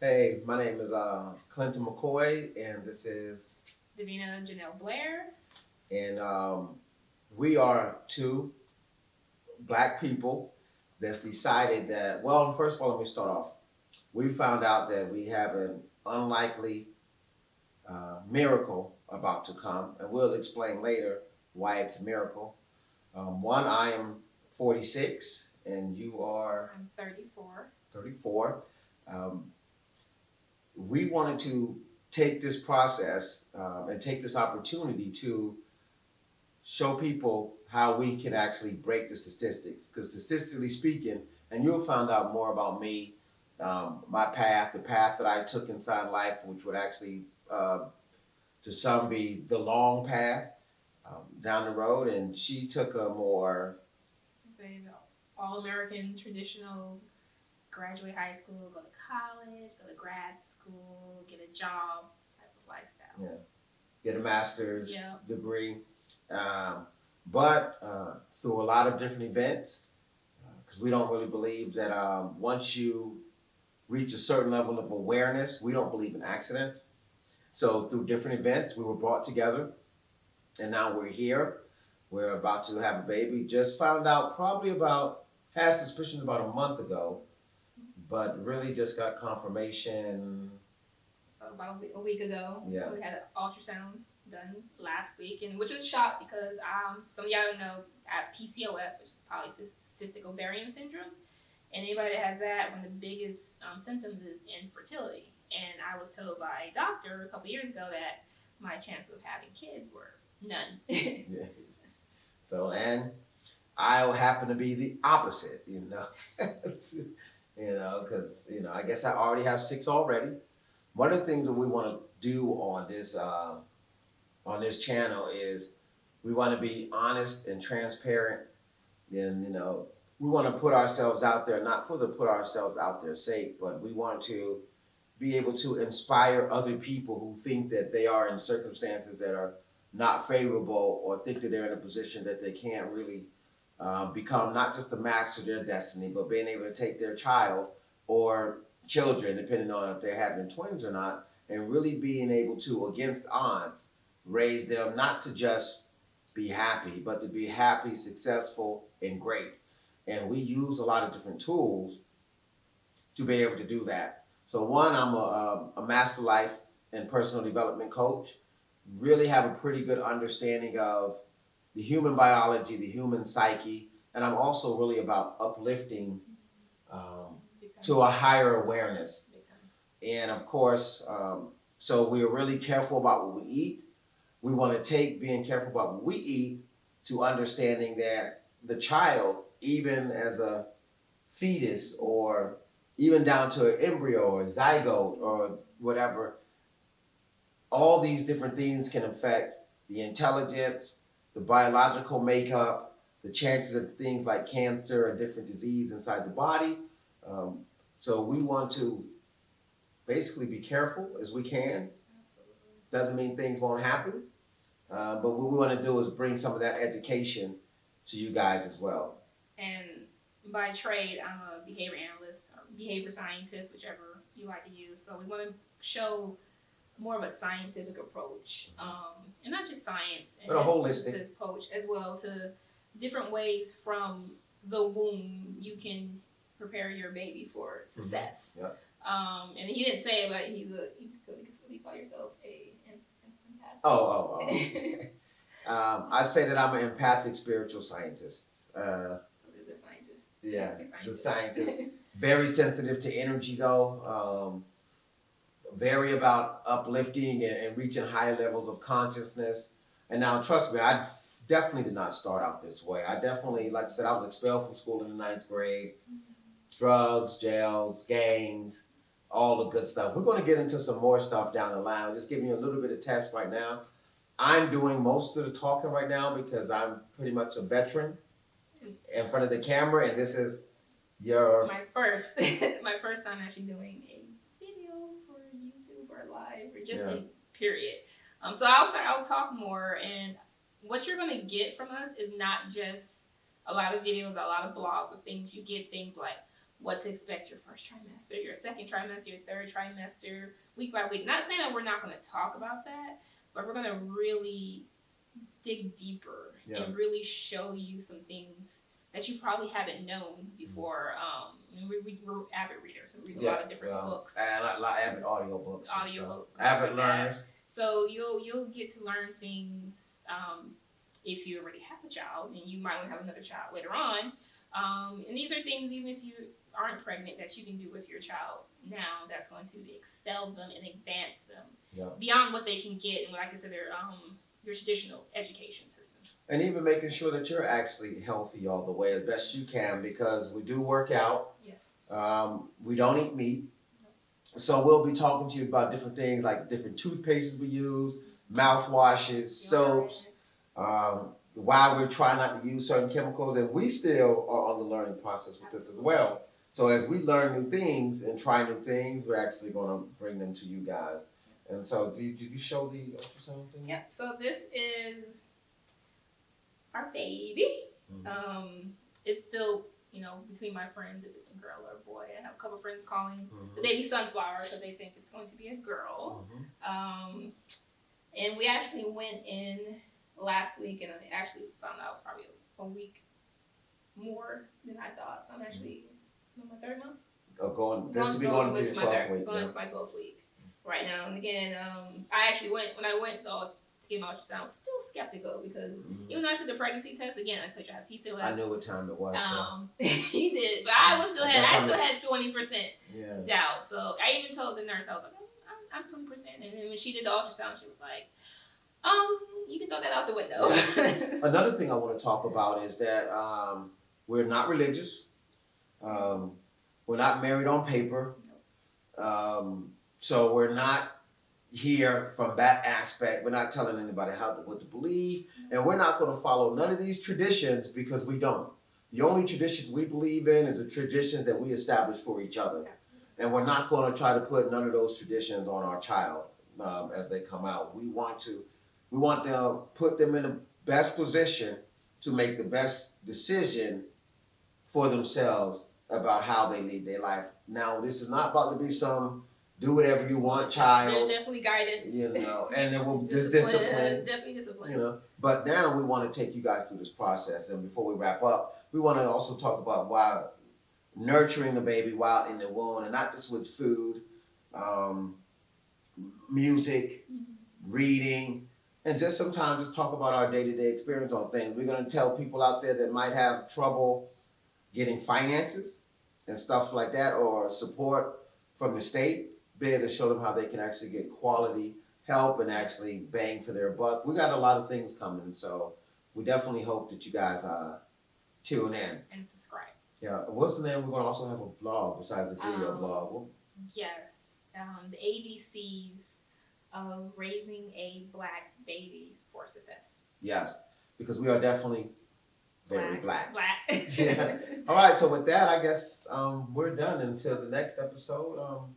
Hey, my name is Clinton McCoy, and this is, Davina Janelle Blair. and we are two black people that's decided that, well, first of all, let me start off. We found out that we have an unlikely miracle about to come, and we'll explain later why it's a miracle. One, I am 46, and you are I'm 34. 34. Um, we wanted to take this process and take this opportunity to show people how we can actually break the statistics. Because statistically speaking, and you'll find out more about me, my path, the path that I took inside life, which would actually, to some, be the long path down the road, and she took a more Say the all American traditional graduate high school, go to college, go to grad school, get a job type of lifestyle. yeah, get a master's Yeah. degree, um, but through a lot of different events, because we don't really believe that once you reach a certain level of awareness, we don't believe in accidents. So through different events, we were brought together, and now we're here. We're about to have a baby. Just found out probably about, had suspicions about a month ago, but really just got confirmation. About a week ago, Yeah. we had an ultrasound done last week, and which was a shock because some of y'all don't know I have PCOS, which is polycystic ovarian syndrome. And anybody that has that, one of the biggest symptoms is infertility. And I was told by a doctor a couple years ago that my chances of having kids were none. Yeah. So, and I happen to be the opposite, because I guess I already have six already. One of the things that we want to do on this channel is we want to be honest and transparent, and we want to put ourselves out there, not for the put ourselves out there sake, but we want to be able to inspire other people who think that they are in circumstances that are not favorable, or think that they're in a position that they can't really become not just the master of their destiny, but being able to take their child or children, depending on if they're having twins or not, and really being able to, against odds, raise them not to just be happy, but to be happy, successful, and great. And we use a lot of different tools to be able to do that. So one, I'm a master life and personal development coach. Really have a pretty good understanding of the human biology, the human psyche, and I'm also really about uplifting um, to a higher awareness. And of course, so we're really careful about what we eat. We want to take being careful about what we eat to understanding that the child, even as a fetus or even down to an embryo or zygote or whatever, all these different things can affect the intelligence, the biological makeup, the chances of things like cancer and different disease inside the body. Um, so we want to basically be careful as we can. Doesn't mean things won't happen, but what we want to do is bring some of that education to you guys as well. And by trade, I'm a behavior analyst or behavior scientist, whichever you like to use. So we want to show more of a scientific approach, and not just science, and but a holistic approach as well to different ways from the womb you can prepare your baby for success. Mm-hmm. Yep. And he didn't say it, but you call yourself a empath. I say that I'm an empathic spiritual scientist. The scientist. Yeah, the scientist. Very sensitive to energy, though. Very about uplifting and reaching higher levels of consciousness. And now, trust me, I definitely did not start out this way. I definitely, like I said, I was expelled from school in the ninth grade. Drugs, jails, gangs, all the good stuff. We're going to get into some more stuff down the line. I'm just giving you a little bit of test right now. I'm doing most of the talking right now because I'm pretty much a veteran in front of the camera, and this is your my first time actually doing a video for YouTube or live or just in period. So I'll talk more, and what you're gonna get from us is not just a lot of videos, a lot of blogs with things. You get things like what to expect your first trimester, your second trimester, your third trimester, week by week. Not saying that we're not going to talk about that, but we're going to really dig deeper and really show you some things that you probably haven't known before. We're avid readers, so we read a lot of different books. And a lot of avid audio books. Avid learners. So you'll get to learn things if you already have a child, and you might want to have another child later on. And these are things, even if you aren't pregnant, that you can do with your child now that's going to excel them and advance them beyond what they can get and what I consider your traditional education system. And even making sure that you're actually healthy all the way as best you can, because we do work out. Yes. We don't eat meat. So we'll be talking to you about different things like different toothpastes we use, mouthwashes, soaps, why we're trying not to use certain chemicals, and we still are on the learning process with this as well. So as we learn new things and try new things, we're actually going to bring them to you guys. And so did you show the ultrasound thing? Yep. So this is our baby. It's still, between my friends, if it's a girl or a boy. I have a couple friends calling the baby sunflower because they think it's going to be a girl. And we actually went in last week, and I actually found out it was probably a week more than I thought. So I'm actually in my third month. Going into my 12th week. Going into my 12th week right now. And again, I actually when I went to get my ultrasound, I was still skeptical because even though I took the pregnancy test, again, I told you I have PCOS. I knew what time it was. You did, but I still had 20% doubt. So I even told the nurse, I was like, I'm 20%. And then when she did the ultrasound, she was like, you can throw that out the window. Another thing I want to talk about is that we're not religious. We're not married on paper. So we're not here from that aspect. We're not telling anybody what to believe. And we're not going to follow none of these traditions because we don't. The only traditions we believe in is the traditions that we establish for each other. And we're not going to try to put none of those traditions on our child as they come out. We want to put them in the best position to make the best decision for themselves about how they lead their life. Now, this is not about to be some do whatever you want child. There's definitely guidance. And there will be discipline. Definitely discipline. But now we want to take you guys through this process. And before we wrap up, we want to also talk about why nurturing the baby while in the womb, and not just with food, music, reading, and just sometimes just talk about our day-to-day experience on things. We're going to tell people out there that might have trouble getting finances and stuff like that, or support from the state, be able to show them how they can actually get quality help and actually bang for their buck. We got a lot of things coming, so we definitely hope that you guys tune in. And subscribe. Yeah. What's the name? We're going to also have a blog besides the video blog. Yes. The ABCs of raising a Black baby for success. Yes. Because we are definitely very black. Black. Yeah. All right. So with that, I guess we're done until the next episode.